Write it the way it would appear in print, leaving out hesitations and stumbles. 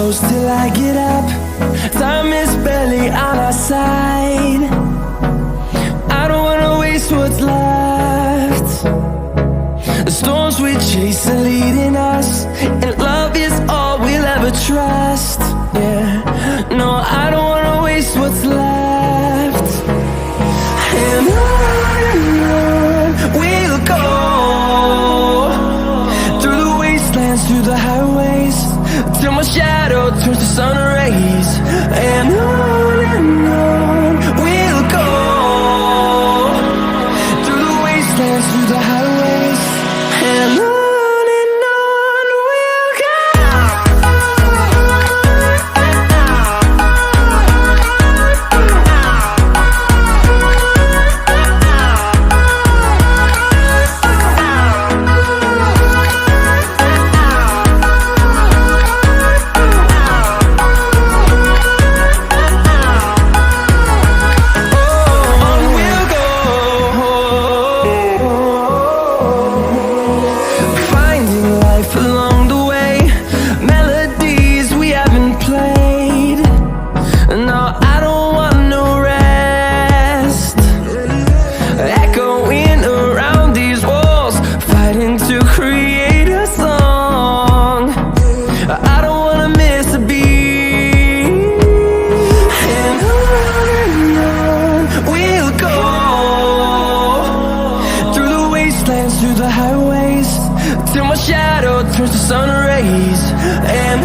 close till I get up. Time is barely on our side. I don't wanna waste what's left. The storms we chase are leading us, and love is all we'll ever trust. Yeah, no, I don't wanna waste what's left. And on we'll go, through the wastelands, through the highways, till my shadow turns to sun rays. And on we'll go, through the wastelands, through the highways, and on we'll go. Through the highways, till my shadow turns to sun rays. And